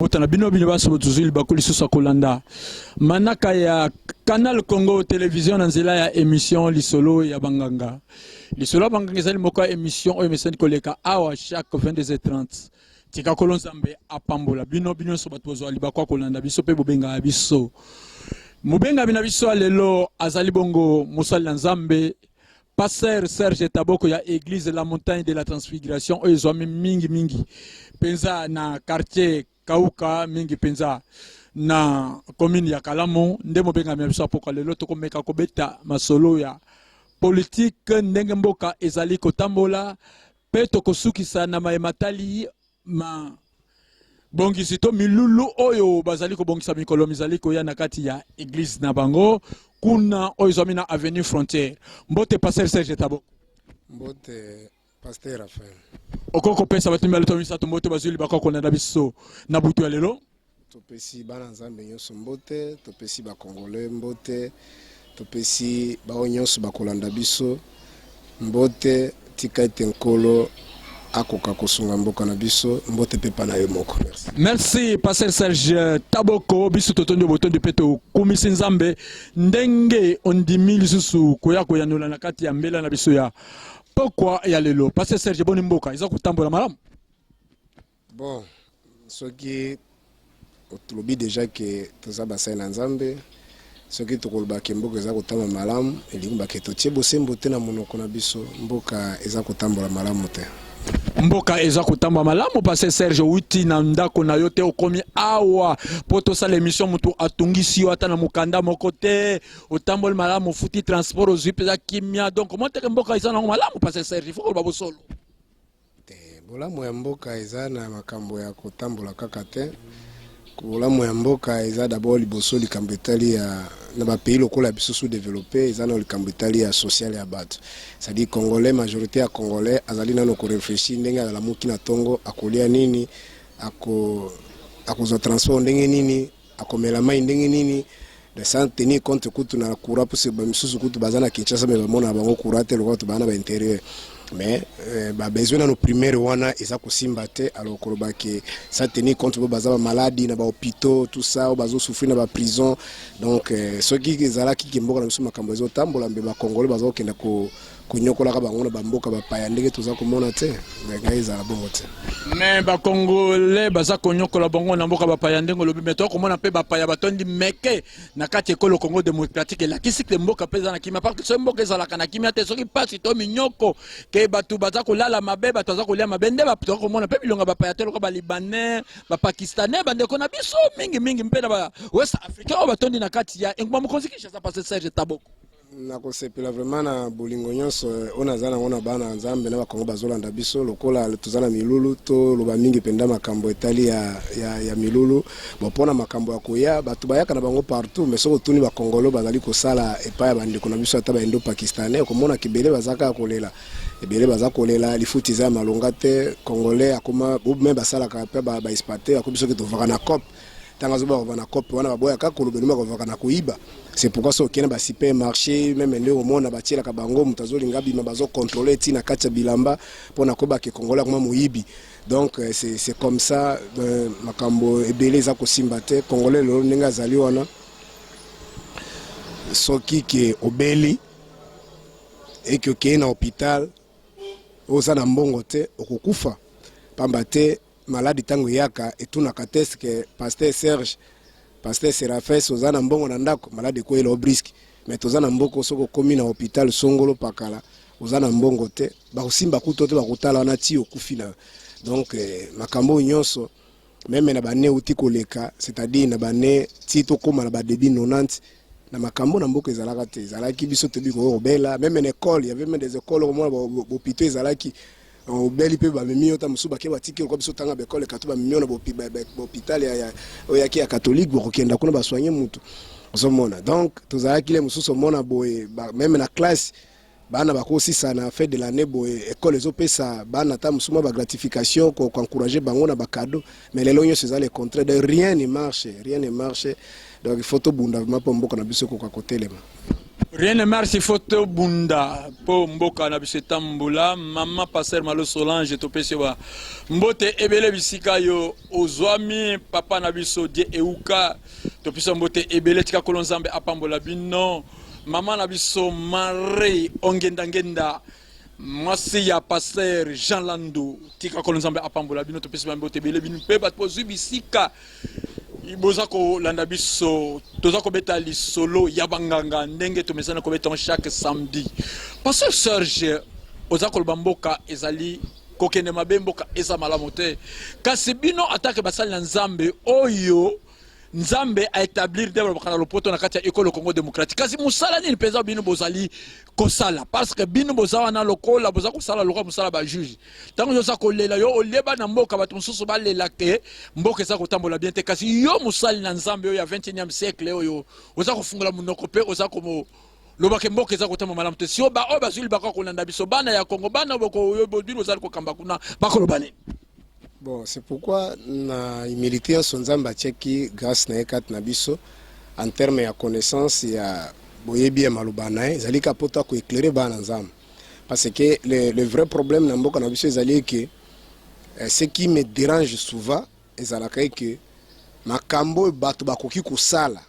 botana bino bino baso tuzuli bakuli susa kolanda manaka ya Canal Congo télévision nzela ya émission lisolo ya banganga lisolo banganga ezali moko émission oyo mesani koleka awa chaque 22h30 tika kolonzambe apambola bino bino so bato zo libakwa kolanda biso pe bobenga biso mubenga bina biso lelo azali bongo musali nzambe Pasteur Serge Taboko ya église la montagne de la transfiguration oyo zo mingi penza na quartier Kauka mingi penza na commune ya Kalamo ndemo benga biso apoko lelo to komeka kobeta masolo ya politique ndenge mboka ezali kotambola pe to kosukisa na maematali ma bongisi to milulu oyo bazali ko bongisa mikolo mizali ko ya na kati ya église na bango kuna oyo zamina avenue frontière mbote Pasteur Serge Taboko mbote Pasteur Raphaël okoko pesa batumba leto misato mbote bazuli bakoko na biso na butu ya lelo topesi bana nzambe nyonso mbote topesi ba congolais mbote topesi ba nyonso bakolanda biso mbote tika ete nkolo akoka kosunga mboka na biso mbote pepa na yo moko. Merci Pasteur Serge Taboko biso totondi botondi peto kumisi nzambe ndenge ondimi lisusu koya koyanola na kati ya mbela na biso ya pokwa ya lelo. Pasteur Serge boni mboka iza kutambola malamu bon soki otolobi déjà que toza basai na nzambe soki tokoloba ke mboka eza kotamba malamu elingi bake totie bosembo te na monoko na biso mboka eza kotambola malamu te mboka eza kotamba malamu Pasteur Serge uti na ndako na yo te okomi awa poto sala émission mutu atungisi yo ata na mukanda moko te otamboli malamu futi transport ozwi peza kimia donc monteke mboka eza na malamu Pasteur Serge il faut ko babosolo te bolamu ya mboka eza na makambo ya kotambola kaka te bolamu ya mboka eza d'abord liboso likambo etali ya na ba pays lokola biso sous-développé eza na likambo etali ya social ya bato c'est-à-dire congolais majorité ya congolais azali nano ko réfléchir ndenge ala muki na tongo akolia nini akozo transport ndenge nini akomela mai ndenge nini de sans tenir compte kutu na courant pour se bamisusu kutu bazana Kinshasa me bamona bango courant te lokota bana ba intérieur mais ba besoin na no primaire wana eza kosimba te alors koloba ke ça tenir compte baza ba maladie na ba hôpitaux tout ça bazo souffrir na ba prison donc ce qui ezala ki kimboka na biso makambo ezo tambola mbe ba congolais bazo kenda ko kunyokola ka bango na bamboka ba paya ndenge toza komona te nga ezala bongo te mais ba congolais baza kunyokola bango na mboka ba paya ndenge lobi meto komona pe ba paya batondi meke na kati ekolo Congo démocratique la kisik mboka peza na kimia parce que ce mboka ezala kana kimia te soki pasi to minyoko ke batu baza kolala mabe batu baza kolia mabende batu komona pe bilonga ba paya te loko ba libanais ba pakistanais bande ko na biso mingi mpe na ba west africain batondi na kati ya ngwa mukonzikisha ça Pasteur Serge Taboko na kosepela vraiment na bolingo nyonso ona zana ona bana nzambe na bakongo bazolanda biso lokola tozana milulu to loba mingi penda makambo etali ya milulu bopona makambo ya koya batu bayaka na bango partout mais soko tuni bakongolo bazali kosala epa ya bandeko na biso ata ba indo pakistanais komona kibele bazaka kolela ebele baza kolela lifuti za malonga te congolais akoma même basala ka pe ba exploiter akobiso ke tovaka na COP tanga zoba kovana COP wana baboya ka kolobeluma kovaka na koiba. C'est pourquoi ce qui est dans supermarché, même les hommes na bâti la kabango, mutazo lingabi mabazo contrôler tina kacha bilamba pour na koba ke Congolais comme moyibi. Donc c'est comme ça makambo ebele za kosimbate Congolais lo ninga zali wana soki ke obeli et que ke na hôpital oza na mbongo te okokufa pamba te maladi tango yaka etuna ka test ke Pasteur Serge Pasteur Serafes ozana mbongo na ndako malade ko elo brisk mais tozana mboko soko komi na hôpital Songolo Pakala ozana mbongo te ba kosimba kuto te ba kotala na ti okufina donc makambo nyonso même na bane uti koleka c'est-à-dire na bane ti to koma na ba débit 90 na makambo na mboko ezalaka te ezalaki biso te biko obela même na école il y avait même des écoles au moins hôpitaux ezalaki obeli pe ba mimi ota musuba ke batiki ko biso tanga bekole katuba mimi na hôpital ya ki ya catholique bo kenda kuna ba soigner mutu osomona donc tozala kile mususu mona boye même na classe bana bakosi sana fait de l'année boye école ezopesa bana ta musuma ba gratification ko encourager bango na ba cadeau mais les lonyo c'est le contraire de rien ne marche donc il faut to bunda mpo mboka na biso ko ka kotelema Rien ne marche photo bunda po mboka na biso tambola mama passer malo Solange topesi wa mbote ebele bisika yo ozwami papa na biso die euka topesa mbote ebele tika kolonzambe apambola bino mama na biso Marie ongenda mwasi ya passer Jean Landou tika kolonzambe apambola bino topesa mbote ebele bino pe bat pozwi bisika boza ko landa biso toza ko beta li solo ya banganga ndenge to mesana ko beta chaque samedi pasteur Serge oza ko bamboka ezali kokende mabemboka eza malamu te kasi bino atake basali na nzambe oyo nzambe a établir d'abord bakana lopoto na kati ya école Congo démocratique kasi musala ni peza bino bozali kosala parce que bino bozawa na lokola boza kosala lokola musala ba juge tango yoza kolela yo oleba na mboka bato mususu balela te mboka eza kotambola bien te kasi yo musali na nzambe yo ya 21e siècle oyo oza kofungula munoko pe oza komo lobake mboka eza kotambola malamu te si ba o bazuli baka kolanda biso bana ya Congo bana boko yo bino ozali kokamba kuna bakolobane. Bon, c'est pourquoi na humilité en son zamba tcheki grâce na ekat na biso en termes ya connaissance ya boyebi ya malubana ezali kapota ko éclairer bana nzamba parce que le vrai problème na mboka na biso ezali que ce qui me dérange souvent ezalaka que makambo bato bakoki kusala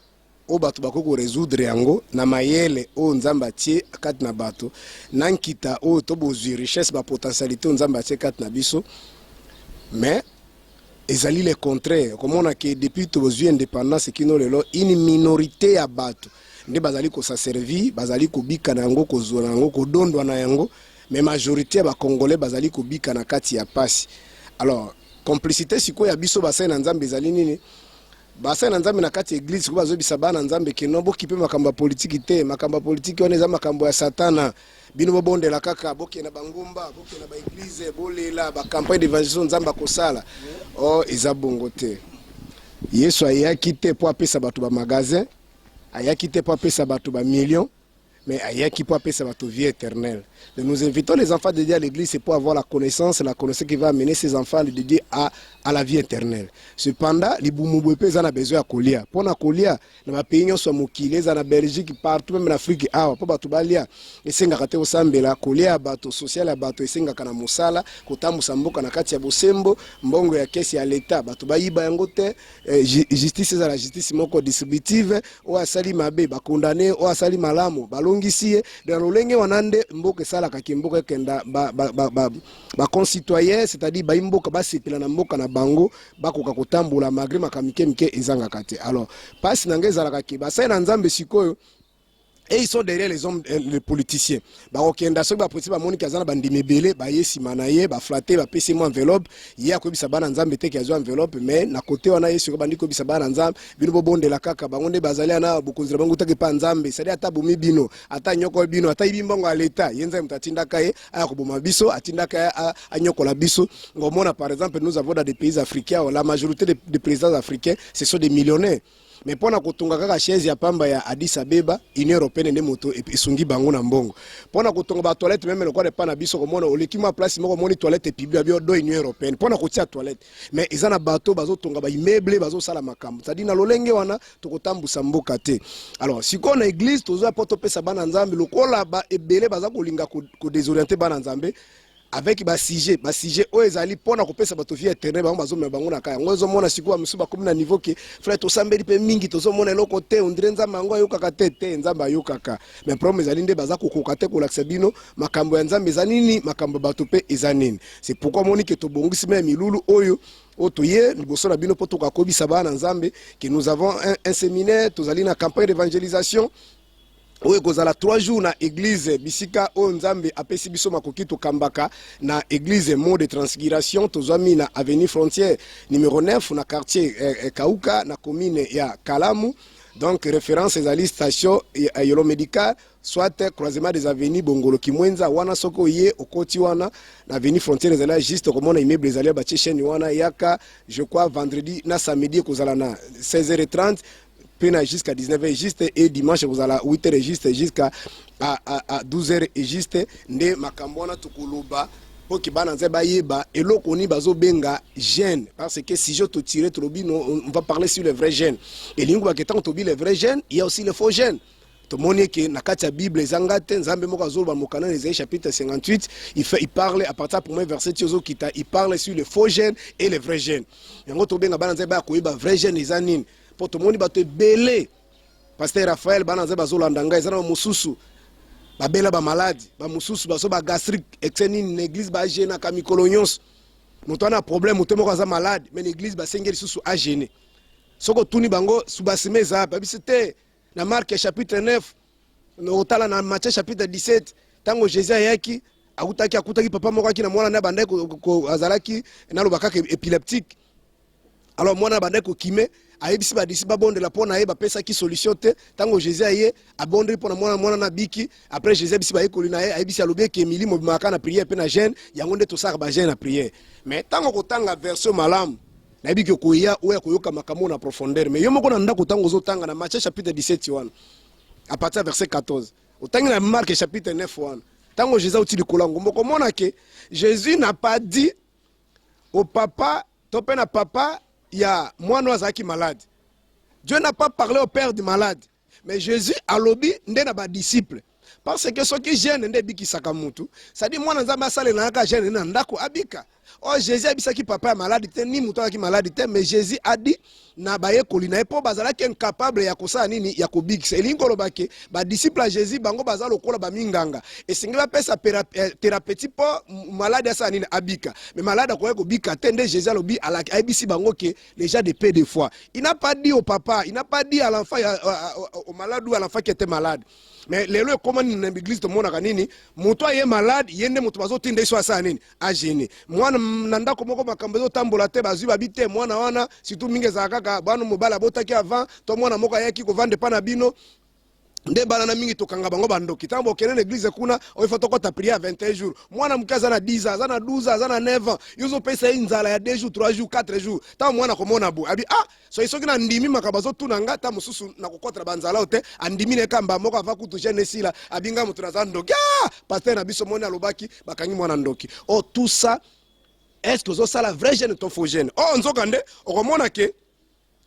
o bato bakoki résoudre yango na mayele o nzamba tie kat na bato nankita o to bozwi richesse ba potentialité o nzamba tie kat na biso. Mais ezali le contraire comme on a que depuis tozwi indépendance kino lelo une minorité ya bato nde bazali ko sa servir bazali ko bika na yango ko zona yango ko dondwa na yango mais majorité ya ba congolais bazali ko bika na kati ya pasi. Alors complicité siko ya biso basai na nzambe ezali nini basai na nzambe na kati église ko bazo bisaba na nzambe ke no bokipe makamba politique te makamba politique on eza makambo ya satana bino bobondela kaka boke na bangomba boke na ba église bolela ba campagne d'évangélisation nzamba kosala oh eza bongo te Yesu ayaki te po apesa bato ba magasin ayaki te po apesa bato ba millions mais ayaki po apesa bato vie éternelle. Nous invitons les enfants de Dieu à l'église pour avoir la connaissance qui va amener ces enfants de Dieu à la vie éternelle. Cependant, les boumouboupés ont besoin de colia. Pour na colia, dans ma pays, soit mokilé, en Belgique, partout, même en Afrique, pour batubalia, et c'est ngakate au sambela, colia, bato social, bato, et c'est ngakana musala, kota musambo, kanakati ya bosembo, mbongo ya kesi ya l'État, batubayi bayangote, justice à la justice moko distributive, ou asali mabe, bakondane, ou asali malamu, balongisiye, dans l'olenge wanande, mboke sala kakimboka kenda ba concitoyens c'est-à-dire ba imboka ba sepela na mboka na bango bakoka kotambola malgré makamike mike ezanga kate. Alors passe nangeza la kiba sai na nzambe sikoyo et ils sont derrière les hommes les politiciens ba okenda so ba principe moni kazana bandimebele ba yesi manaye ba flatter ba pesi mo enveloppe ya ko bisa bana nzambe te kazo enveloppe mais na côté wana yesu ko bandiko bisa bana nzambe bino bobondela kaka bango nde bazali na bokonzira bango take pa nzambe c'est ata bumi bino ata nyoko bino ata ibimbango ya leta yenza mtatinda kaye aya ko boma biso atinda kaye anyoko la biso ngomona par exemple nous avons dans des pays africains la majorité des présidents africains ce sont des millionnaires. Mais pour na kotunga kaka chaise ya pamba ya Addis Abeba Union européenne nde moto esungi bango na mbongo pour na kotunga ba toilette même le quoi de pas na biso komona olekima place moko moni toilette publique bio do Union européenne pour na kotia toilette mais izana bato bazo tonga ba immeuble bazo sala makambo c'est-à-dire na lolenge wana tokotambusa mboka te. Alors siko na église tozo poto pesa bana nzambe lokola ba ebele baza kolinga ko désorienter bana nzambe avec ba sujet o ezali pona kopesa bato vie éternelle bango bazo me bango na kaya ngozo mona sikuwa msuba comme na niveau que frère to sambeli pe mingi tozo mona eloko te ondire nzamba yango ayokaka te nzamba ayokaka mais problème ezali nde baza kokoka te kolakisa bino makambo ya nzambe ezali nini makambo bato pe ezanini. C'est pourquoi moni que to bongisi me milulu oyo otoye liboso na bino poto kakobisa bana nzambe que nous avons un séminaire tozali na campagne d'évangélisation. Oui, kozala 3 jours na église bisika o nzambe apesi biso makoki to kambaka na église mot de transfiguration tozwami na avenue frontière numéro 9 na quartier Kauka na commune ya Kalamu. Donc référence ezali station yolo médical soit croisement des avenues Bongolo Kimwenza wana soko ye okoti wana na avenue frontière ezali juste comme on a immeuble ezali ba chaîne wana yaka je crois vendredi na samedi kozala na 16h30 jusqu'à 19h juste et dimanche vous allez 8h juste jusqu'à à 12h et juste nde makambona tukuluba po kibana nzeba yeba eloko ni bazo benga gène parce que si je te tire trop bien on va parler sur le vrai gène et lingu ba ketan to bi le vrai gène il y a aussi le faux gène tomoni que na kati ya Bible ezangate nzambe moko azoloba mokana na Ésaïe chapitre 58 il parle à partir du premier verset tiozo kita il parle sur les faux gènes et les vrais gènes yango to benga bana nzambe akoyeba vrai gène ezanine po tomoni bato belé pasteur Raphaël bana nzambe azolanda ngai ezana mususu babela ba malade ba mususu baso ba gastrique exenine l'église ba gêne ka mikolo nyonso moto ana problème moto moko aza malade mais l'église ba sengeli susu a gêné soko tuni bango subasimeza babisite na Marc chapitre 9 otala na Matthieu chapitre 17 tango Jésus ayaki akutaki papa moko aki na mwana na bandai ko azalaki na lobaka épileptique alors mwana bandai ko kime ayebisi ba disi ba bonde la pona yeba pesa ki solution te tango Jésus aye abondri pona mwana na biki après Jésus bisi ba ekoli na ye ayebisi alobi ke milimo bimaka na prière pe na jeûne yango nde to saka ba jeûne na prière mais tango ko tanga version malamu na biki ko ya oya ko yoka makambo na profondeur mais yo moko na ndako tango zo tanga na Matthieu chapitre 17 wana à partir verset 14 autant na Marc chapitre 9 wana tango Jésus uti likolango moko mona ke Jésus n'a pas dit au papa topé na papa ya mwana azaki malade. Dieu n'a pas parlé au père du malade, mais Jésus a lobi nde na ba disciple parce que ceux qui gênent nde biki sakamutu ça dit mwana nzamba asale na ka gêne na ndako abika. Oh Jésus abisaki papa ya malade te ni muto aki malade te mais Jésus a dit na baye kolina epo bazala ki incapable ya kosala nini ya kobikisa elingo lobake ba disciple ya Jésus bango bazala lokola ba minganga esengela pesa thérapeutique po malade asa nini abika mais malade akoya kobika te nde Jésus alobi alaki abisi bango ke les gens de peu de foi il n'a pas dit au papa il n'a pas dit à l'enfant au malade ou à l'enfant qui était malade mais lelo comment ni na l'église to mona kanini moto aye malade yende moto bazo tinda iso asa nini a gêné mwana nanda ko moko makambo zo tambola te bazwi babite mwana wana surtout mingi za kaka bana mobala botaki avant to mwana moko ayaki ko vendre pa na bino nde bana na mingi tokanga bango bandoki tambo kene na église kuna o ifo tokota prier 21 jours mwana mkaza na 10 ans na 12 ans na 9 ans yuzo pesa inzala ya 2 jours 3 jours 4 jours ta mwana ko mona bu abi so isoki na ndimi makabazo tunanga ta mususu na kokota banzala ote andimi ne kamba moko ava kutu jeune sila abinga mutu na zandoki pasteur na biso mona lobaki bakangi mwana ndoki tout ça est-ce que ça la vraie gêne ton faux gêne nzokande okomona ke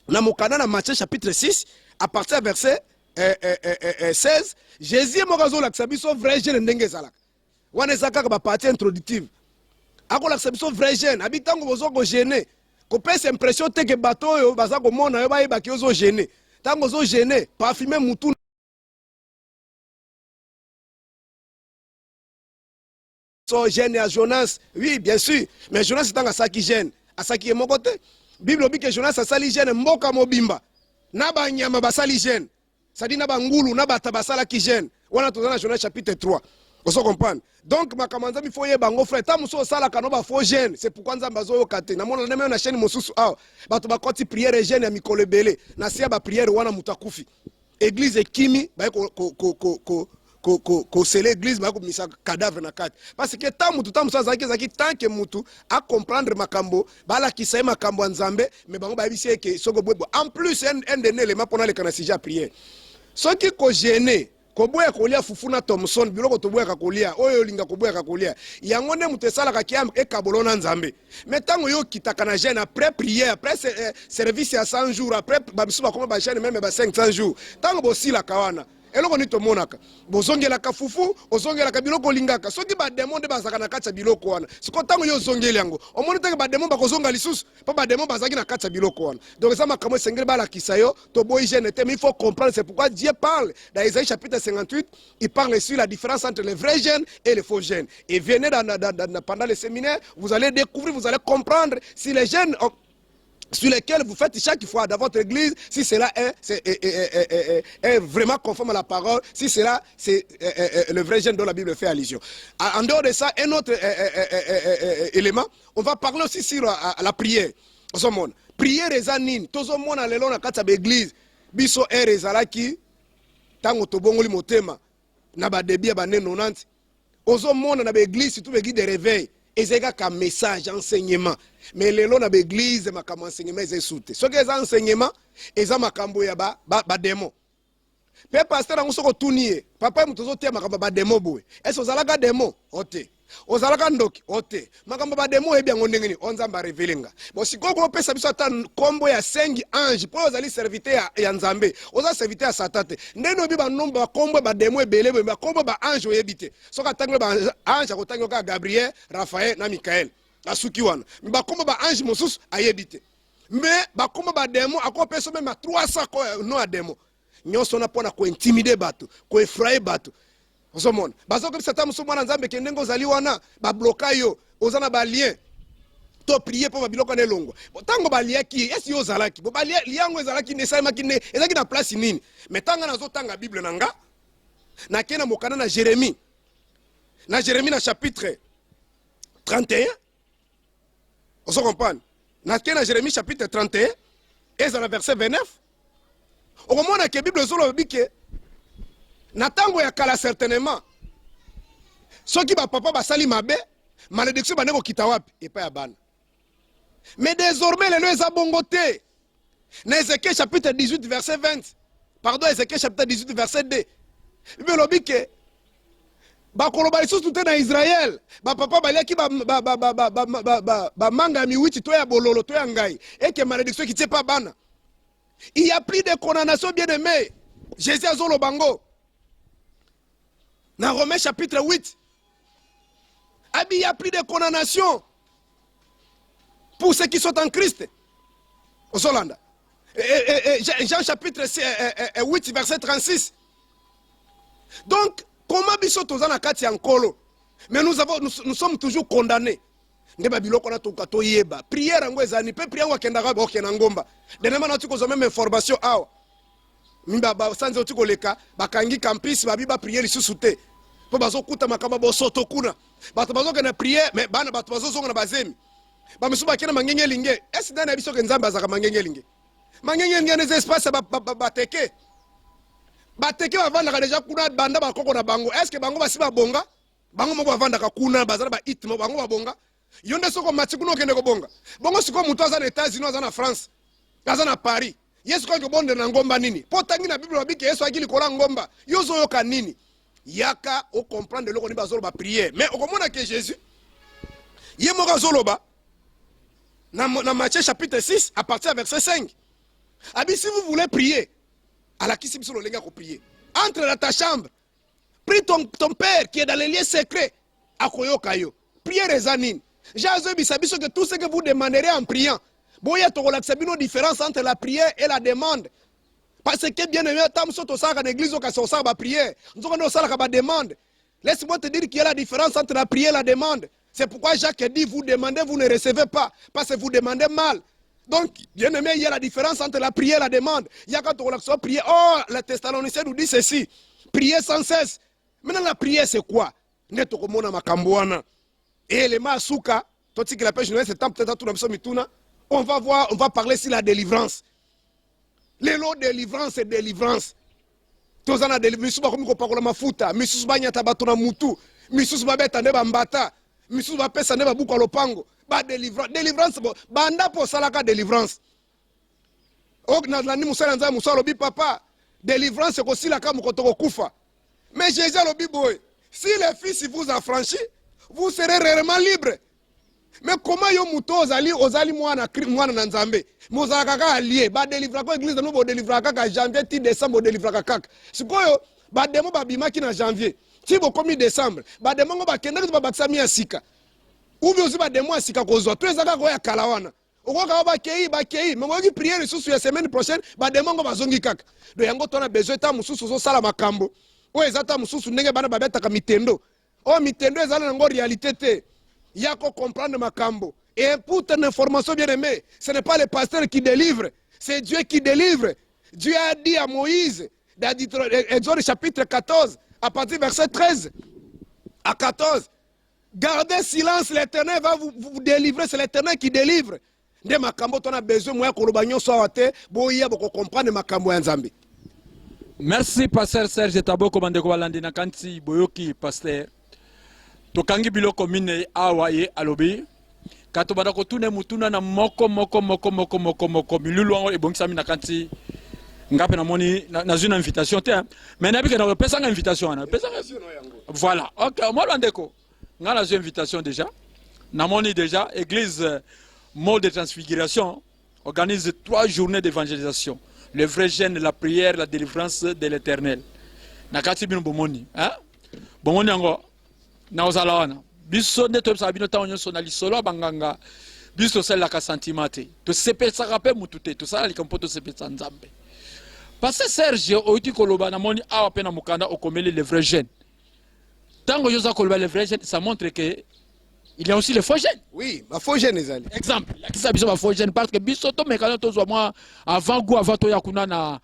na mokana na Matthieu chapitre 6 à partir verset 16 Jésus mokazo lakisa biso vrai gêne ndenge ezalaka wana ezaka ba partie introductive ako lakisa biso vrai gêne abitango bozo ko gêner ko pesa impression te ke bato oyo baza ko mona yo ba ki ozo gêner tango zo gêner parfumer mutu so gêne à Jonas oui bien sûr mais Jonas tanga saki gêne asaki e moko te Bible obi ke Jonas asali gêne mboka mobimba na ba nyama basali gêne ça-dit na bangulu na bata basala ki gêne wana tozana Jonas chapitre 3 vous comprenez donc makamanza mi foye bango frère ta muso sala kano ba faux gêne c'est pourquoi nzamba zo yokate na mona na chaîne mosusu bato bakoti prière gêne ya mikolo belé na sia ba prière wana mutakufi église ekimi ba ko c'est l'église ba ko misa cadavre na kati parce que ta muso zaki tant que mutu à comprendre makambo bala kisa makambo nzambe mais bango ba bisi ke soko bwebo en plus un des éléments pour les kanasija prière ceux qui ko gêner ko boya kolia fufuna Thomson biloko to boya kolia oyo linga ko boya kolia yango ne mutesala ka kiam e kabolona nzambe mais tango yo kitaka na gêne après prière après service à 100 jours après babisu ba koma ba gêne même ba 500 jours tango bosila kawana eloko ni tomonaka bozongela ka fufu ozongela ka biloko lingaka soki ba demon de bazaka na kati ya biloko wana siko tango yo zongeli yango omoni te ba demon ba kozonga lisusu pa ba demon bazaki na kati ya biloko wana donc ça makambo sengeli bala kisayo to boy gêne te mais il faut comprendre c'est pourquoi Dieu parle dans Isaïe chapitre 58 il parle sur la différence entre les vrais gènes et les faux gènes et venez pendant le séminaire vous allez découvrir vous allez comprendre si les gènes sur lesquels vous faites chaque fois dans votre église, si cela est vraiment conforme à la parole, si cela c'est le vrai gène dont la Bible fait allusion. En dehors de ça, un autre élément, on va parler aussi sur la prière. Prière ezanine, tozo mona lelo na kati ya église, biso ezalaki tango tobongoli motema na ba débit ba 90. Ozo mona na église surtout église de réveil. Ezeka ka message enseignement mais lelo na l'église makambo enseignement ezesute soki eza enseignement eza makambo ya ba démon pe pasteur ngo soko tunie papa mutozo te makambo ba démon boye est-ce ozalaka démon ote ozalaka ndoki ote makambo ba demo ebi yango ndenge nini onzamba revelinga bo siko ko pesa biso ata kombo ya 5 ange po ozali serviteur ya nzambe oza serviteur ya satate ndeno bi ba nomba ba kombo ba demo ebele ba kombo ba ange oyebite soka tango ba ange ko tango ka Gabriel Raphaël na Michael asuki wana ba kombo ba ange mosusu ayebite mais ba kombo ba demo akopesa même 300 ko no a demo nyonso na pona ko intimider bato ko effrayer bato osomona bazo ko sata musumana nzambe kendengo ozali wana ba bloka yo ozana ba lien to prier po ba biloko na elongo tango ba lien ki esi yo zalaki bo ba lien liango ezalaki ne salima ki ne ezaki na place nini mais tanga nazo tanga bible nanga na kena mokana na Jérémie na chapitre 31 on se comprend na kena Jérémie chapitre 31 et dans le verset 29 au moment que bible zolo bike na tango ya kala certainement soki ba papa basali mabe malédiction baneko kita wapi epa ya bana mais désormais les lois abongoté na Ézéchiel chapitre 18 verset 20 pardon Ézéchiel chapitre 18 verset 2 bible lobike ba koloba lisusu te na Israël ba papa baliaki ba manga miwiti to ya bololo to ya ngai et que malédiction qui tie pas bana il y a plus de condamnation bien aimé Jésus azolo bango dans Romains chapitre 8, il n'y a plus de condamnation pour ceux qui sont en Christ. Au Solanda. Jean chapitre 8, verset 36. Donc, comment nous sommes tous en Akati en Kolo? Mais nous sommes toujours condamnés. Ne babilo kona to yeba. Prière ngo ezani pe prière wa kendaka ba okena ngomba. Denema na tuko zo même information awa. Mimba ba sanze otiko leka bakangi campus babi ba prière lisusu te. Po bazo kuta makamba bo soto kuna. Bato bazo kana prière mais bana bato bazo zonga na bazemi. Ba misuba kena mangenge linge. Est dans na biso ke nzamba azaka mangenge linge. Mangenge linge ne espace ba teke. Ba teke ba vanda ka déjà kuna banda ba koko na bango. Est-ce que bango ba siba bonga? Bango moko ba vanda ka kuna bazala ba hit mo bango ba bonga. Yonde soko matikuno kende ko bonga. Bongo siko muto aza na États-Unis aza na France. Aza na Paris. Yesu kwa bonde na ngomba nini? Po tangi na Bible wabike Yesu akili kola ngomba. Yozo yoka nini? Yaka o comprendre loko ni bazolo ba prière. Mais au komona que Jésus yemo ka zoloba na Matthieu chapitre 6 à partir du verset 5. Abi si vous voulez prier, à la kisi biso lenga ko prier. Entre dans ta chambre. Prie ton père qui est dans les lieux secrets. Akoyoka yo. Prière ezanine. Jésus bisabiso que tout ce que vous demanderez en priant. Boya to relaxer bino différence entre la prière et la demande. Parce que bien aimé, tam soto saka dans l'église au kaso saka ba prière. Nous on sala ba demande. Laisse-moi te dire qu'il y a la différence entre la prière et la demande. C'est pourquoi Jacques dit vous demandez, vous ne recevez pas parce que vous demandez mal. Donc, bien aimé, il y a la différence entre la prière et la demande. Il y a quand on relaxe prier. Oh, le Thessaloniciens nous dit ceci. Prier sans cesse. Maintenant la prière c'est quoi? Neto komona makamboana. Et les masuka, toi tu qui la pêche nous c'est temps peut-être tout le mituna. On va parler sur la délivrance. Les lots de délivrance et délivrance. Tous en a délivrance. Misuba comme ko pakola mafuta. Misusu banyata bato na mutu. Misusu babeta ne bambata. Misusu bapesa ne babuka lopango. Ba délivrance. Délivrance banda po salaka délivrance. Ok na lani musala nza musala lobi papa. Délivrance ko silaka mukotoko kufa. Mais Jésus lobi boy. Si le fils vous affranchit, vous serez réellement libre. Mais comment yo muto ozali mwana na nzambe mozalaka ka allié ba délivrer ko église no bo délivrer ka janvier ti décembre délivrer ka sikoyo ba demo ba bimaki na janvier ti bo komi décembre ba demo ngo ba kenda ko ba bakisa mi asika ou bien aussi ba demo asika ko zo to ezaka ko ya kalawana okoka ba kei mais mo ki prière susu ya semaine prochaine ba demo ngo bazongi kaka do yango tona besoin ta mususu zo sala makambo o ezata mususu ndenge bana babetaka mitendo o mitendo ezala ngo réalité te. Il y a qu'à comprendre ma cambo. Et pour ton information bien aimée, ce n'est pas le pasteur qui délivre, c'est Dieu qui délivre. Dieu a dit à Moïse, dans Exode chapitre 14, à partir du verset 13 à 14, gardez silence, l'Éternel va vous délivrer, c'est l'Éternel qui délivre. De ma cambo, tu as besoin, moi, qu'on soit comprendre ma cambo nzambi. Merci, pasteur Serge Tabo, commandé Kobalandina Kanti, Boyoki, pasteur. Tokangi biloko mine awa ye alobi kato bada ko tune mutuna na moko milulu wango ebongisa mina kanti ngape na moni na une invitation te mais na bika na pesa nga invitation na pesa voilà OK moi bandeko nga na invitation déjà namoni déjà église mot de transfiguration organise 3 journées d'évangélisation, le vrai jeûne, la prière, la délivrance de l'éternel. Nakati bino bomoni, hein? Bomoni yango na ozala wana. Biso nde to bino ta onyo na lisolo banganga. Biso sala ka sentimate. To sepesa ka pe mutute, to sala likampo to sepesa nzambe. Parce que Serge oiti koloba na moni awa pe na mukanda okomeli le vrai jeûne. Tango yoza koloba le vrai jeûne, ça montre que il y a aussi les faux gènes. Oui, ma faux gène ezali. Exemple, la kisa biso ba faux gènes parce que biso to mekana to zo moi avant go avant to ya kuna na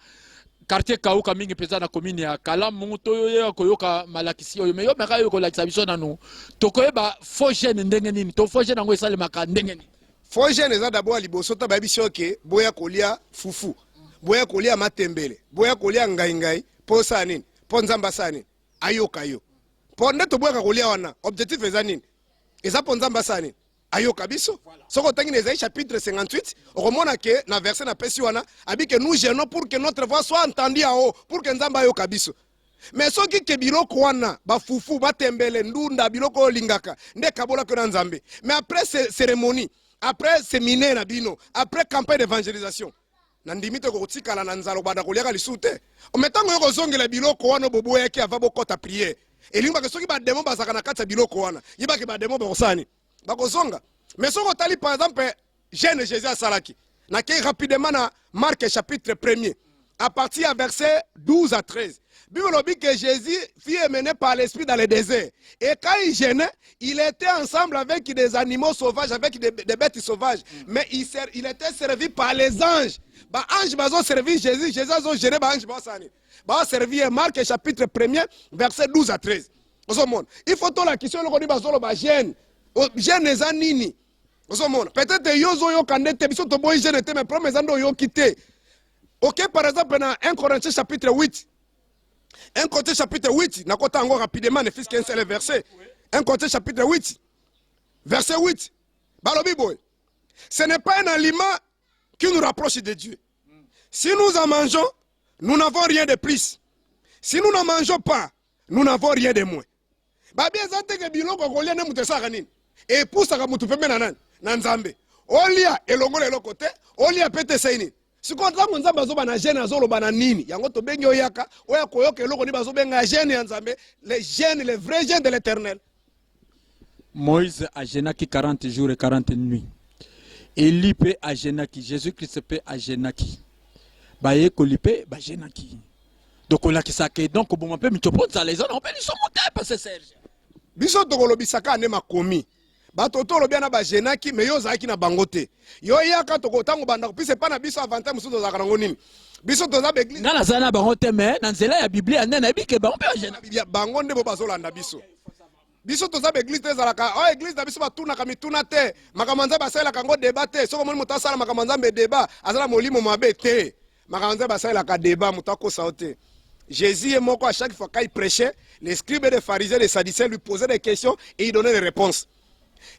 quartier kauka mingi peza na commune ya Kala mungu to yo koyoka malakisi yo me yo meka yo ko la kisa biso nanu. To koyeba faux gènes ndenge nini? To faux gènes ngo esale maka ndenge nini? Faux gène eza d'abord liboso to ba biso ke boya kolia fufu. Boya kolia matembele. Boya kolia ngai ngai po sa nini? Po nzamba sa nini? Ayoka yo. Po ndeto boya kolia wana objectif eza nini? Eza ponzamba sani ayoka biso soko tangi na chapitre 58 okomona ke na verset na pesi wana abike nous gênons pour que notre voix soit entendue en haut pour que nzamba ayoka biso mais soki ke biloko wana ba fufu batembele ndunda biloko lingaka nde kabola ko na nzambe mais après cérémonie après séminaire na bino après campagne d'évangélisation na ndimi to ko tikala na nzalo bada ko liaka lisute ometango yoko zongela biloko wana boboya ki ava bokota prière elinga ke soki ba demo bazaka na kati ya biloko wana yiba ke ba demo bakosani bakozonga mais soko tali par exemple jeune Jésus asalaki na ke rapidement na Marc chapitre 1er à partir à verset 12 à 13 Bible dit que Jésus fut mené par l'esprit dans le désert et quand il gênait il était ensemble avec des animaux sauvages avec des bêtes sauvages mais il était servi par les anges ba ange bazo servi Jésus azo gêné ba ange basani ba servir Marc chapitre 1er verset 12 à 13 ozomona il faut to la question le koni bazolo ba gêne gêne eza nini ozomona peut-être yozo yo kandete biso to boy gêne te mais promesse ando yo kité. OK par exemple dans 1 Corinthiens chapitre 8 1 Corinthiens chapitre 8 nakota encore rapidement ne fils qu'un seul verset 1 Corinthiens chapitre 8 verset 8 balobi boy ce n'est pas un aliment qui nous rapproche de Dieu. Si nous en mangeons, nous n'avons rien de plus. Si nous n'en mangeons pas, nous n'avons rien de moins. Babi ezante ke biloko kolia ne mutesaka nini? E pusaka mutu pembe na nani? Na nzambe. Olia elongola eloko te, olia pete saini. Siko ntango nzambe azoba na gene azoloba na nini? Yango to bengi oyaka, oya koyoka eloko ni bazobenga gene ya nzambe, les gènes, les vrais gènes de l'Éternel. Moïse a gênaki 40 jours et 40 nuits. Élie peut a gênaki, Jésus-Christ peut a gênaki. Baye kolipe ba gênaki. Donc on a qui ça donc bon on peut mitopo ça les autres on peut ils sont montés parce que Serge. Biso to kolobisaka ne makomi. Bato to lobia na ba gênaki mais yo zaki na bangote. Yo yaka to kotango banda ko pise pa na biso avantage musuzo za kanango nini. Biso to za ba église. Ngana zana bangote mais na nzela ya Bible anena bike ba on peut gênaki. Bangonde bo bazolanda biso. Biso to za ba église te zalaka o église na biso batuna kamituna te. Makamanza basala kango débat te. Soko moni mutasala makamanza me débat azala molimo mabe te. Makamanza basala ka débat mutako saote. Jésus est mort à chaque fois qu'il prêchait, les scribes et les pharisiens, les sadducéens lui posaient des questions et il donnait des réponses.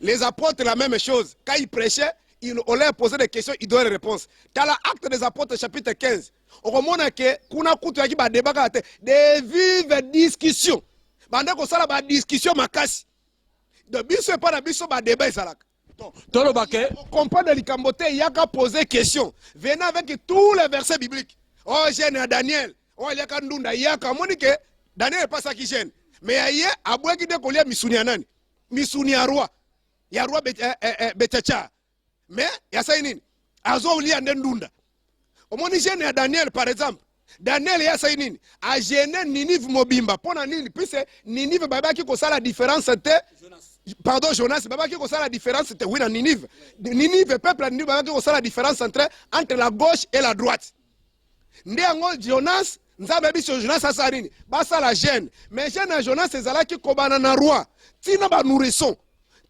Les apôtres, la même chose. Quand ils prêchaient, on leur posait des questions, ils donnaient des réponses. Dans l'acte des apôtres, chapitre 15, on remonte que kuna kutu yaki ba débat des vives discussions. Bande ko sala ba discussion makasi. De biso pas na biso ba débat salaka. On comprend de l'ikambote, il y a qu'à poser question. Venez avec tous les versets bibliques. Oh, Jeune Daniel. Oh, il y a qu'à ndunda, il y a qu'à monique. Daniel n'est pas ça qui gêne. Mais il y a à boire qui décolle misuni anani. Misuni à roi. Il y a roi Betecha. Mais il y a ça inine. Azo li andendunda. Au moins gêne à Daniel par exemple. Daniel il y a ça inine. A gêner Ninive mobimba. Pona nini puis Ninive baba qui cause la différence entre pardon Jonas baba qui cause la différence entre oui na Ninive. Ninive peuple Ninive baba qui cause la différence entre la gauche et la droite. Ndiango Jonas nzambe biso Jonas asa nini basa la gêne mais gêne à Jonas ezalaki kobana na roi tina ba nourrisson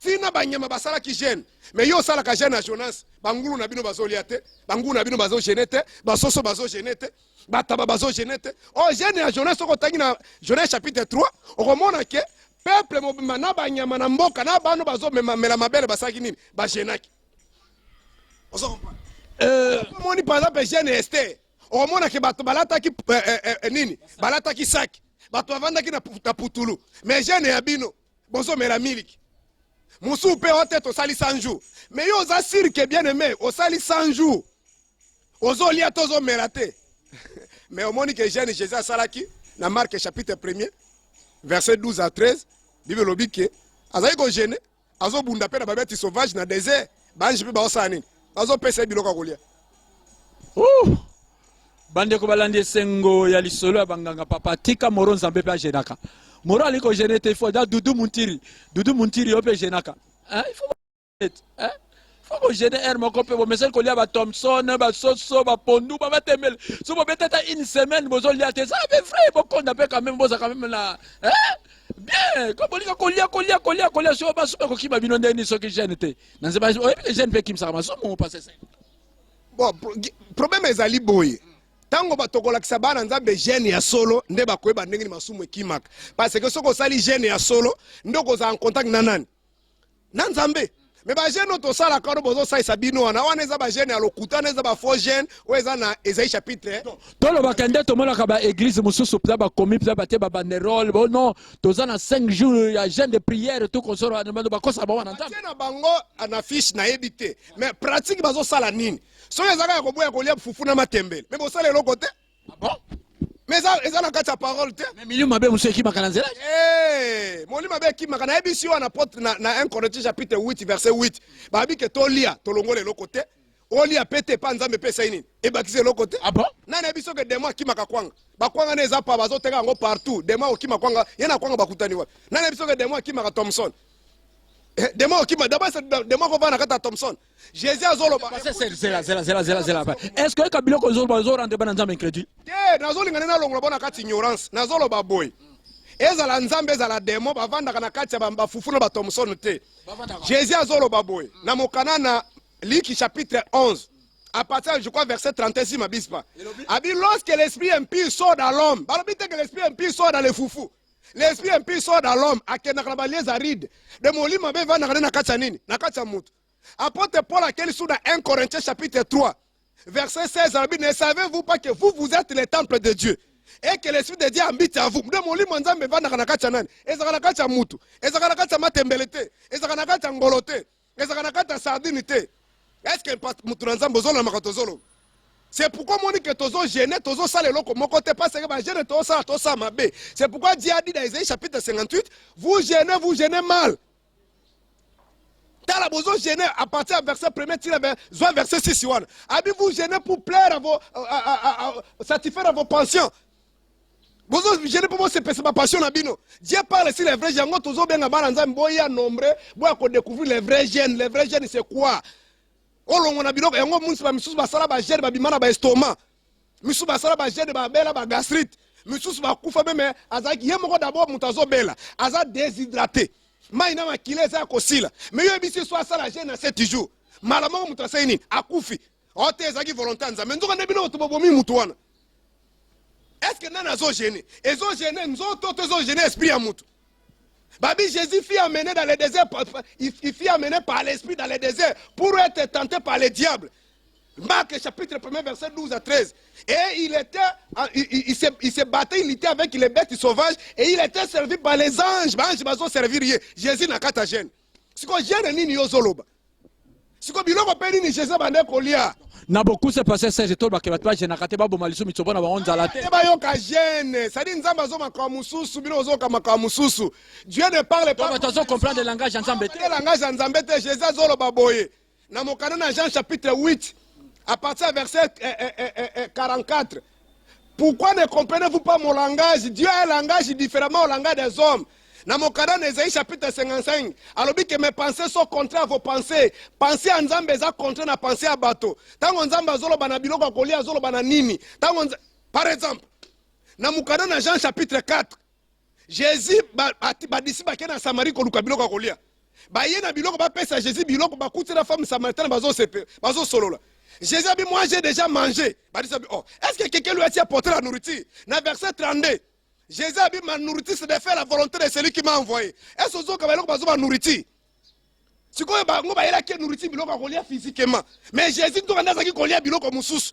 tina ba nyama basala ki gêne mais yo sala ka gêne à Jonas bangulu na bino bazolia te bangulu na bino bazo gêner te basoso bazo gêner te bataba bazo gêner te oh gêne à Jonas ko tangi na Jonas chapitre 3 on remonte que peuple mobima na ba nyama na mboka na bano bazo mela mabele basaki nini ba gênaki ozo moni par exemple gêne Esther au moment que bato balata ki nini balata ki sac bato avanda ki na putulu mais jeune ya bino bozo mela miliki Moussou pe ote to sali 100 jours. Mais yo za sirke bien aimé, au sali 100 jours. Ozo lia tozo mérate. Mais au moni que jeune Jésus a salaki, na Marc chapitre 1er, verset 12 à 13, Bible lobike, azali ko gêné, azo bunda pe na babeti sauvage na désert, banji pe ba osani. Azo pesa biloko kolia. Bande ko balandi sengo ya lisolo ya banganga papa tika moro nzambe pe ajenaka. Moro aliko gêné te faut da Dudu Muntiri yo pe jenaka. Hein, il faut que gêner air moko pe bo mesel ko lia ba Thompson, ba Soso, ba Pondu, ba Temel. So bo betata une semaine bozo lia te ça be vrai bo konda pe quand même boza quand même là. Hein? Bien, comme on dit kolia so ba so ko kiba bino ndeni so ki gêne te. Nanze ba gêne pe kim sa ma so mo passer ça. Bon, problème ezali boye. Tango batokolakisa bana nzambe gene ya solo nde bakoyeba ndenge ni masumu ekimaka. Parce que soko sali gene ya solo ndoko za en contact na nani? Na nzambe. Mais ba gene to sala karo bozo sa sabino wana wana eza ba gene ya lokuta na eza ba faux gene o eza na Esaïe chapitre. Tolo bakende to mona ka ba église mususu pza ba komi pza ba te ba banderole bon non toza na 5 jours ya jeûne de prière tout konsoro ba kosa ba wana nzambe. Na bango ana fiche na ebité. Mais pratique bazo sala nini? So ezaka ya koboya kolia fufu na matembele. Mais bo sala eloko te. Ah bon? Mais eza na kati ya parole te. Mais milieu mabe musu ekima kana nzela. Moli mabe ekima kana ebisi wana porte na 1 Corinthiens chapitre 8 verset 8. Ba bi ke tolia tolongole eloko te. Olia pete pa nzambe pesa nini? Ebakise eloko te. Ah bon? Na na biso ke demo akima ka kwanga. Ba kwanga na eza pa bazo teka ngo partout. Demo okima kwanga, yena kwanga bakutani wa. Na na biso ke demo akima ka Thompson. Demo okima d'abord c'est demo ko va na kata Thompson. Jésus azoloba. Zela. Est-ce que kabilo ko zo rendre bana nzambe incrédule? Nazolinga na longola bona kati ignorance. Nazoloba boy. Ezala nzambe ezala demo bavanda kana kati ya bafufu na ba Thompson te. Jésus azoloba boy. Na mokana na Luc chapitre 11. À partir je crois verset 36 mabispa. Abi lorsque l'esprit impur sort dans l'homme. Balobi te que l'esprit impur sort dans les foufous. L'esprit impur sort dans l'homme. Akena kala baliez aride. De molima be vanda na kati ya nini? Na kati ya mutu. Apôtre Paul a quel sous dans 1 Corinthiens chapitre 3 verset 16 ne savez-vous pas que vous êtes le temple de Dieu et que l'esprit de Dieu habite à vous? De molimo nzambe vanda kana kati ya nani? Ezaka na kati ya mutu. Ezaka na kati ya matembelete. Ezaka na kati ya ngolote. Ezaka na kati ya sardinité. Est-ce que mutu nzambe zolo makatozolo? C'est pourquoi mon dit que tozo gêné, tozo sale loko mon côté parce que ba gêné to sa mabe. C'est pourquoi Dieu a dit dans Ésaïe chapitre 58, vous gênez mal. T'as la besoin de gêner à partir du verset 1er, verset 6. Abi vous gênez pour plaire à vos satisfaire à vos pensions. Vous gênez pour vous c'est ma passion abino. Dieu parle ici les vrais gens, tozo bien ngaba nzambe boya nombre, boya ko découvrir les vrais gènes. Les vrais gènes c'est quoi? Olongo na biloko yango munsi ba misusu basala ba gène ba bimana ba estomac. Misusu basala ba gène ba bela ba gastrite. Misusu ba kufa même azaki yemoko d'abord mutazo bela, aza déshydraté. Maina makile za kosila. Mais yo ebisi so asala gène na 7 jours. Malama mutasa nini? Akufi. Ote ezaki volonté nzambe. Nzoka ndebino to bobomi mutu wana. Est-ce que nana zo gêné? Ezo gêné nzoto to zo gêné esprit ya mutu. Babi Jésus fut amené dans le désert, il fut amené par l'esprit dans le désert pour être tenté par le diable. Marc chapitre 1 verset 12 à 13. Et il se battait, il était avec les bêtes sauvages et il était servi par les anges. Les anges ont servi Jésus n'a qu'à ta gêne. Si vous gênez, ni yozoloba. Si vous biloko peni ni Jésus bande kolia. Na beaucoup se passé ça je tolba ke batwa je nakate babo maliso mitsobo na baonza la te. Ba yoka gêne, ça dit nzamba zo makamususu bino zo makamususu. Dieu ne parle pas. Attention comprendre le langage nzambe te. Le langage nzambe te Jésus azoloba boye. Na mokana na Jean chapitre 8 à partir du verset 44. Pourquoi ne comprenez-vous pas mon langage? Dieu a un langage différemment au langage des hommes. Dans mon canal, Ésaïe chapitre 55, alors que mes pensées sont contraires à vos pensées. Pensez à Nzambe, ça contraire à penser à bateau. Tant que Nzambe zolo bana biloko kolia zolo bana nini. Par exemple, dans mon canal, Jean chapitre 4, Jésus ba disi ba kena Samarie ko luka biloko kolia. Ba yena biloko ba pesa Jésus biloko ba kuti la femme samaritaine bazo solo là. Jésus a dit moi j'ai déjà mangé. Ba disi oh, est-ce que quelqu'un lui a dit apporter la nourriture? Dans verset 32. Jésus a dit ma nourriture c'est de faire la volonté de celui qui m'a envoyé. Est-ce que vous avez ma nourriture? Si vous avez la nourriture physiquement. Mais Jésus doit dire qu'il y a biloko mususu.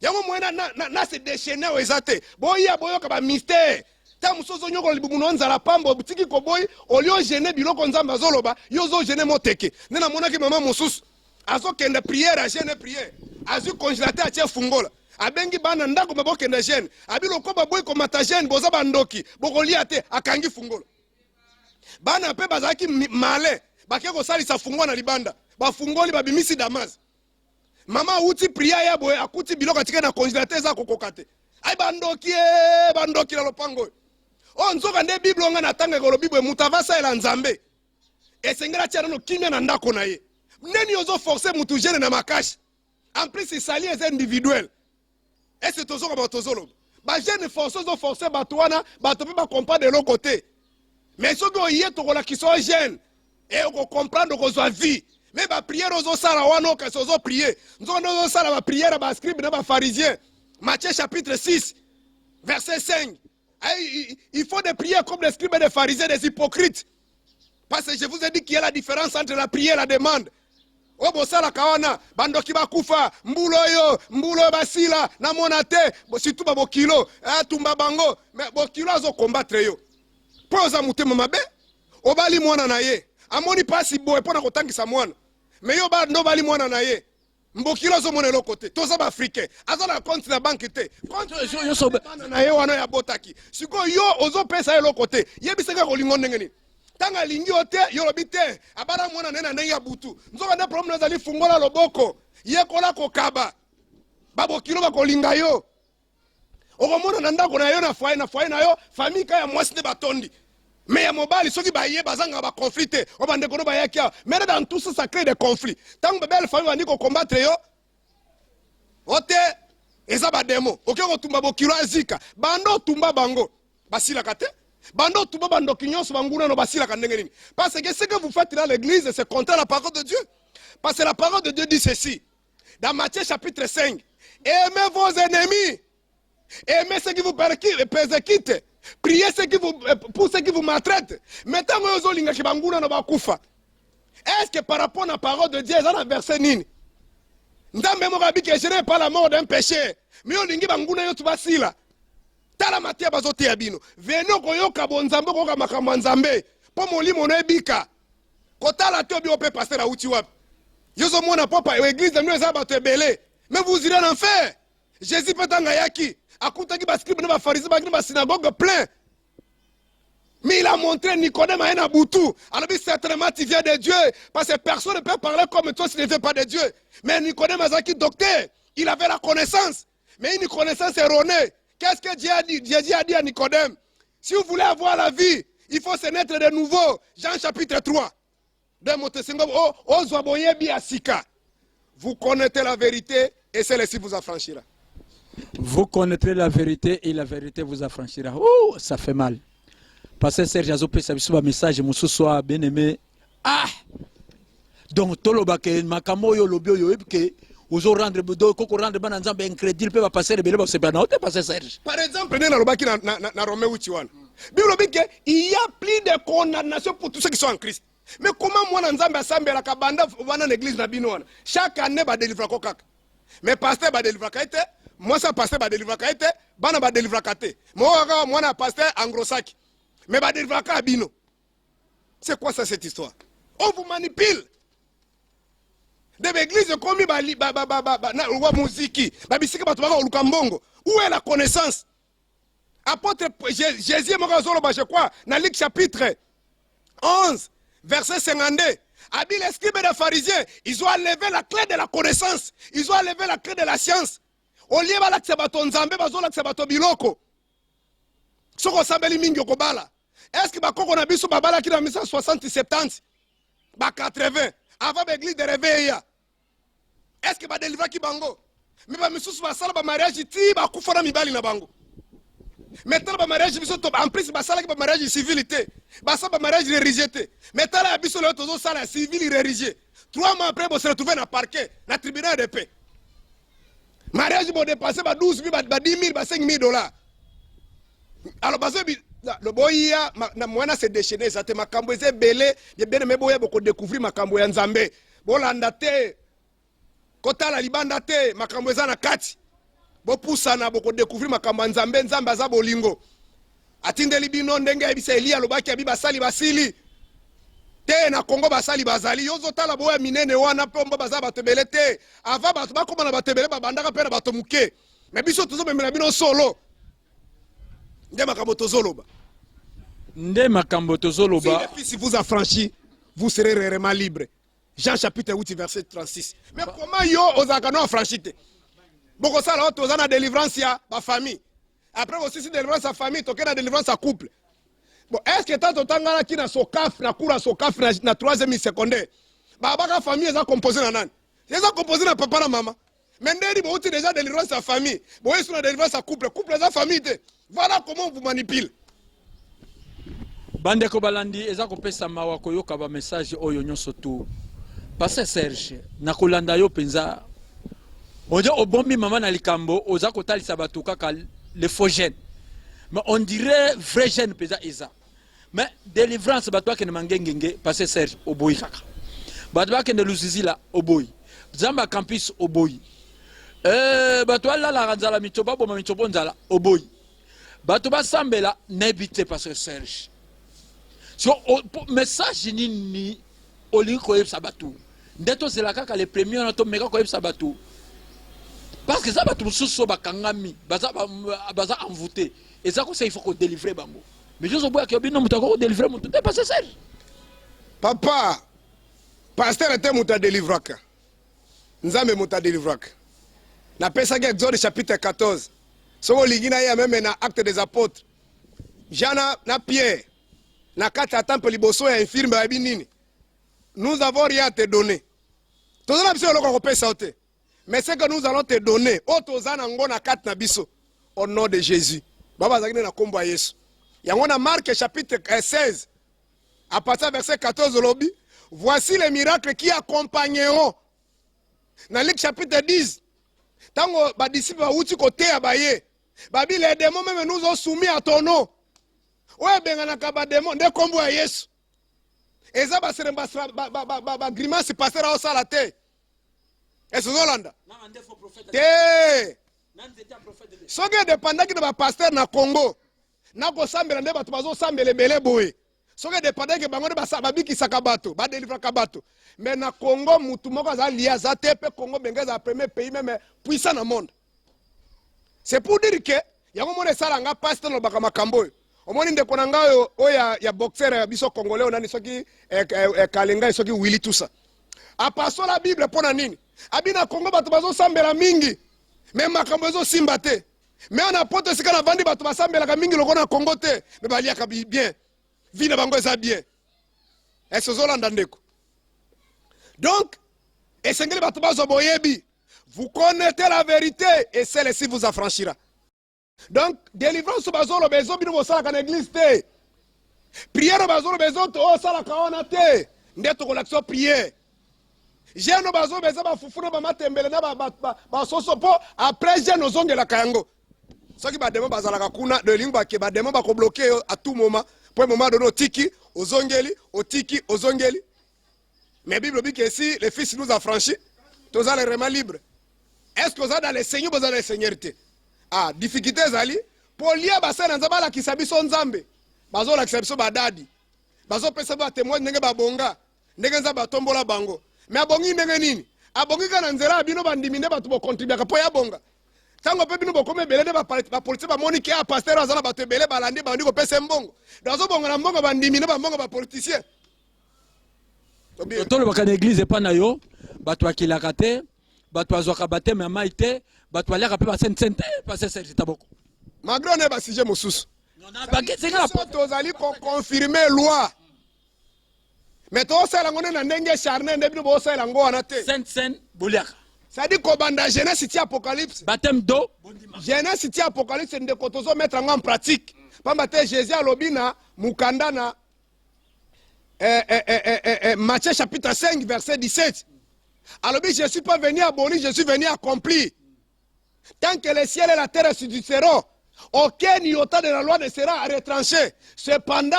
Yango moyen na se déchaîner aux athées. Boya boyo ka ba mystère. ta musozo nyoko libumu nonzala pambo butiki koboy olio gêner biloko nzamba zoloba yozo gêner moteke nena monaki mama mususu azo kende prière a gêner prière azu congélateur atie fungola abengi bana ndako mabokende gêne abiloko baboy ko mata gêne boza bandoki bokolia te akangi fungola bana pe bazaki male bakeko salisa fungola na libanda bafungoli babimisi Damas mama uti prière ya boy akuti biloko atike na congélateur za kokokate ay bandoki la lopango o nzoka nde bible nga na tanga ko bible mutavasa ela nzambe esengela tia no kimia na ndako na ye neni ozo forcer mutu jeune na makashi en plus c'est sali est individuel et c'est tozo ko tozolo ba jeune forcer ozo forcer batwana bato pe ba comprendre de l'autre côté mais soki oye to ko la kiso jeune et on comprendre ko zo vie mais ba prière ozo sala wana ka ozo prier nzoka ozo sala ba prière ba scribe na ba pharisien Matthieu chapitre 6 verset 5. Il faut des prières comme les scribes et les pharisiens, des hypocrites. Parce que je vous ai dit qu'il y a la différence entre la prière et la demande. Obosala kawana, bandoki bakufa, mbulo basila, na monate, situ ba bokilo, tumba bango, mais bokilo azo combattre yo. Poza mutema mabe, obali mwana na ye. Amoni pasi boe pona kotangisa mwana. Mais yo ba no bali mwana na ye. Mbokilo zo mona lo côté toza ba africain azala compte na banque te compte yo so na yo wana ya botaki siko yo ozo pesa yo lo côté yebiseka ko lingo ndenge ni tanga lingi ote yo lobite abara mona nena ndenge ya butu nzoka na problem nazali fungola loboko yekola ko kaba babokilo ba ko linga yo okomona na ndako na yo na foyer na yo famille ka ya mwasi ne batondi mais ya mobali soki baye bazanga ba conflit o bande ko ba yakia mais dans tout ça ça crée des conflits tant que belle famille bandi ko combattre yo ote eza ba demo oke ko tumba bokilo azika bando tumba bango basila kate bando tumba bando kinyoso banguna no basila kandenge nini parce que ce que vous faites dans l'église c'est contre la parole de Dieu parce que la parole de Dieu dit ceci dans Matthieu chapitre 5 aimez vos ennemis aimez ceux qui vous persécutent priez pour ceux qui vous maltraitent. Maintenant, est-ce que par rapport à la parole de Dieu, ils ont un verset nini? Nzambe mo rabi que je n'ai pas la mort d'un péché. Mais on lingi banguna yo tubasila. Tala matia bazote ya bino. Veno koyoka bonzambe ko makambo nzambe. Po molimo no ebika. Kotala to bi ope pasteur la uti wapi. Yozo mona papa église de nous za bato ebele. Mais vous irez en enfer. Jésus peut tanga yaki. Akutaki ba scribe na ba pharisien ba ba synagogue plein. Mais il a montré Nicodème à un aboutou. Alors certainement tu viens de Dieu. Parce que personne ne peut parler comme toi si tu ne viens pas de Dieu. Mais Nicodème Azaki docteur, il avait la connaissance. Mais une connaissance erronée. Qu'est-ce que Dieu a dit? Jésus a dit à Nicodème, si vous voulez avoir la vie, il faut se naître de nouveau. Jean chapitre 3. Vous connaissez la vérité et celle-ci vous affranchira. Vous connaîtrez la vérité et la vérité vous affranchira. Oh, ça fait mal. Pasteur Serge Azopé, ça un message, mon soit bien aimé. Ah! Donc, Tolobake, Makamo, Yolobio, Yoebke, aux rendre bananzambe incrédule, peut passer les bébés, c'est pas non, Pasteur Serge. Par exemple, na Roméo Chiwan. Il y a plus de condamnation pour tous ceux qui sont en Christ. Mais comment moi, Nzambe Assemble, la Kabanda, dans l'église Nabinoan, chaque année, va délivrer Kokak. Mais pasteur va délivrer Kaite, moi, ça pasteur va délivrer Kaite, Bana va délivrer Kate. Moi, na pasteur Angrosaki. Mais va délivrer Kabino. C'est quoi ça, cette histoire? On vous manipule. Des églises comme la musique, où est la connaissance? Apôtre Jésus, je crois, dans Luc chapitre 11, verset 52. Abi les scribes et les pharisiens, ils ont enlevé la clé de la connaissance. Ils ont enlevé la clé de la science. Au lieu de l'accepter Nzambe, bazo l'accepter biloko. Soko sambeli mingi okobala. Est-ce que bakoko na biso babala ki na 1960 70 ba 80 avant l'église de réveil? Est-ce que ba délivrer ki bango? Mais ba misusu ba sala ba mariage ti ba kufana mibali na bango. Maintenant ba mariage biso to en plus ba sala ki ba mariage civilité. Ba sala ba mariage rejeté. Maintenant la biso le tozo sala civil rejeté. 3 mois après, vous se retrouvez dans le parquet, dans le tribunal de paix. Mariage, vous dépassez 12 000, 10 000, 5 000 $. Alors, le boy, moi, c'est déchaîné, ça te m'a camboisé belé, j'ai bien aimé boy, beaucoup découvrir ma camboya nzambe. Bolandate, kota la libandate, ma camboisa na kati. Bo poussana, beaucoup découvrir ma camboya nzambe, nzambe za bolingo. atindeli bino ndenge yebisa Elia lobaki abi basali basili te na Congo basali bazali yozo tala boya minene wana pombo baza batebele te ava bato bakoma na batebele babandaka pe na bato muke mais biso tozomemela bino solo nde makambo tozoloba si le fils vous a franchi vous serez réellement libre. Jean chapitre 8 verset 36. Mais comment yo ozaka no affranchite boko sala oto ozana délivrance ya ba famille après aussi si délivrance à famille toke na délivrance à couple. Bon, est-ce que tant tangana ki na sokaf na kura sokaf na 3e secondaire ba baka famille eza composé na nani eza composé na papa na mama mais ndeli bo uti déjà délivrance à famille bo yesu na délivrance à couple eza famille te. Voilà comment on vous manipule. Bandeko balandi eza kopesa mawa koyoka ba message oyo nyonso tu Pasteur Serge nakolanda yo penza ojo obombi mama na likambo oza kotalisa bato kaka le faux gène mais on dirait vrai gène penza eza mais délivrance bato akene mangengenge Pasteur Serge oboyi kaka bato akene lusizila oboyi zamba campus oboyi bato alala ranzala mitoba boma mitobo nzala oboyi bato basambela nebite Pasteur Serge so message nini olingi koyebisa bato nde tozela kaka le premier wana tomeka koyebisa bato parce que ça bato mosusu bakangami baza envoûté eza kosa il faut kodélivrer bango mais jozo boyaka yo bino moto akodélivrer moto te Pasteur Serge papa pasteur ete moto adélivraka nzambe moto adélivraka napesaki Exode chapitre 14 soko olingi na ye meme na acte des apôtres Jean na Pierre na kati ya temple liboso ya infirme bayebi nini nous avons rien à te donner tozana biso eloko kopesa te mais c'est que nous allons te donner o tozana ngo na kati na biso au nom de Jésus baba azakine na kombo ya Yesu yango na Marc chapitre 16 à partir verset 14 lobby voici les miracles qui accompagneront na Luc chapitre 10 tango ba disciples bauti kote ya baye babi les démons même nous ont soumis à ton nom ouais bengana ka ba démon de kombo ya Yesu eza ba seremba ba grimace passer au salate est-ce Zolanda te soki dépendaki na ba pasteur na Congo na ko sambela nde bato bazo sambela belé boye soki dépendaki bango nde babikisaka bato ba délivraka bato mais na Congo mutu moko za lia za te pe Congo bengeza premier pays même puissant na monde c'est pour dire que yango mona sala nga pasteur no baka makambo omoni ndeko na ngayo oya ya boxer ya biso congolais onani soki kalenga soki Willy tout ça apaso la Bible pona nini abina Congo bato bazo sambela mingi même makambo ezo simba te mais on a pote sika na vandi bato basambela ka mingi loko na Congo te mais balia ka bien vina bango eza bien est-ce Zolanda ndeko donc esengeli bato bazo boyebi vous connaissez la vérité et celle-ci vous affranchira. Donc, délivrance bazolo bezo bino bosala ka église te. Prière bazolo bezo to sala ka ona te. Ndeto ko l'action prière. Jeune bazolo bezo ba fufuna ba matembele na ba soso po après jeune ozongela kayango. Soki ba demo bazala ka kuna de lingba ke ba demo ba ko bloquer à tout moment. Pour moment donné otiki ozongeli, otiki ozongeli. Mais Bible dit que si le fils nous a franchi, tous allons vraiment libres. Est-ce que vous êtes dans le Seigneur, vous êtes dans le Seigneur? Ah, difficulté zali pour lier basana nzaba la kisabiso nzambe bazo la kisabiso badadi bazo pesa ba témoin ndenge babonga ndenge nzaba tombola bango mais abongi ndenge nini abongi kana nzela bino bandimine batu bo contribuer ka po ya bonga tango pe bino bokome belende ba police ba moni ki a pasteur azala batu belé balandi bandi ko pesa mbongo dazo bonga na mbongo bandimine ba mbongo ba politicien tolo bakana église pa na yo batu akilaka te batu azwaka bateme ya maite batu aliaka pe basente Pasteur Serge Taboko magro ne ba sujet mosusu non na ba kesenga tozali confirmer loi mais to sala ngone na ndenge charne nde bino bo sala ngo wana te saint boliaka ça dit ko banda Genèse ti Apocalypse baptême d'eau Genèse ti Apocalypse nde ko tozo mettre en pratique pamba te Jésus alobina mukanda na Matthieu chapitre 5 verset 17 alors je ne suis pas venu abolir, je suis venu accomplir. Tant que le ciel et la terre subsisteront, aucun iota de la loi ne sera retranché. Cependant,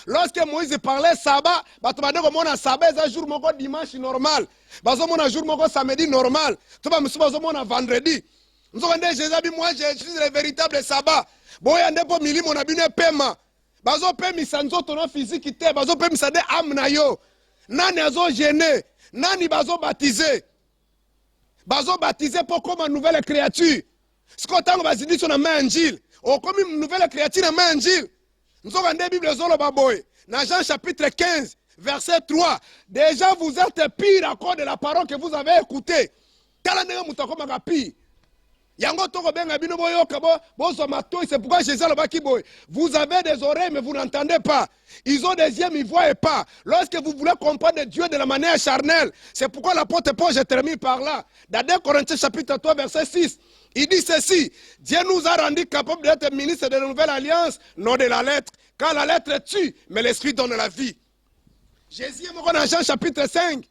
lorsque Moïse parlait sabbat, il sabbat un jour dimanche normal, un jour samedi normal, un vendredi. Jésus a dit, moi je suis le véritable sabbat. boya ndepo milimo na bino pema bazo pemisa nzoto na physique te bazo pemisa de âme na yo nani azo gêner nani bazo baptiser pour comme une nouvelle créature ce qu'on tango bazidi sur na manjil o comme une nouvelle créature na manjil nzoka nde Bible zolo baboy na Jean chapitre 15 verset 3 déjà vous êtes pire à cause de la parole que vous avez écoutée kala ndenge mutakoma ka pire yango toko benga bino boyoka bo c'est pourquoi Jésus le baki boy vous avez des oreilles mais vous n'entendez pas ils ont des yeux mais ils ne voient pas lorsque vous voulez comprendre Dieu de la manière charnelle c'est pourquoi l'apôtre Paul je termine par là dans 2 Corinthiens chapitre 3 verset 6 il dit ceci Dieu nous a rendu capables d'être ministres de la nouvelle alliance non de la lettre car la lettre tue mais l'esprit donne la vie Jésus est dans Jean chapitre 5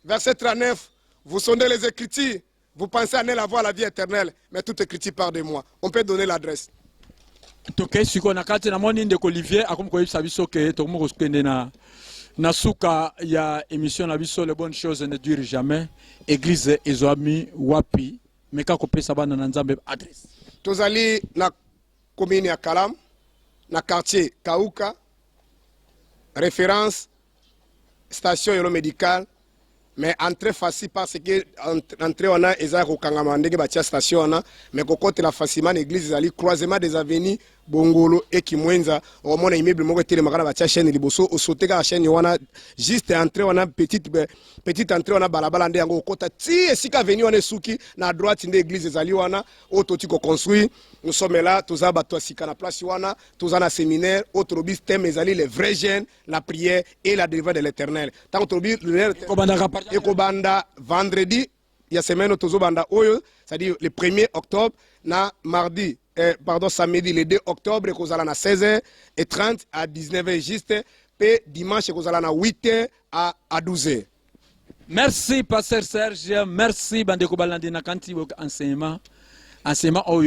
verset 39 vous sondez les Écritures vous pensez en elle avoir la vie éternelle, mais toute écriture part de moi. On peut donner l'adresse. toke siko na kati na moni ndeko Olivier akomi koyebisa biso ke tokomi kokende na suka ya émission na biso les bonnes choses ne durent jamais église ezwami wapi meka kopesa bana na nzambe adresse tozali na commune ya Kalam na quartier Kauka référence station yolo médicale mais entrée facile parce que entrée on a eza ko kangama ndenge batia station on a mais kokote la facilement église ali croisement des avenues Bongolo et Kimwenza au mon immeuble moko telemaka na batia chaîne liboso au sauter ka chaîne wana juste entrée on a petite entrée on a balabala ndenge yango kota ti esika avenue on suki na droite de église ezali wana ototi ko construire nous sommes là toza bato sika na place wana toza na séminaire autre bis thème ezali les vrais jeunes la prière et la délivrance de l'Éternel tant autre bis et kobanda vendredi il y a semaine tozobanda oyo c'est-à-dire le 1er octobre na mardi samedi le 2 octobre kozala na 16h30 à 19h juste et dimanche kozala na 8h à 12h. Merci pasteur Serge merci bandeko balandi na kanti enseignement oyo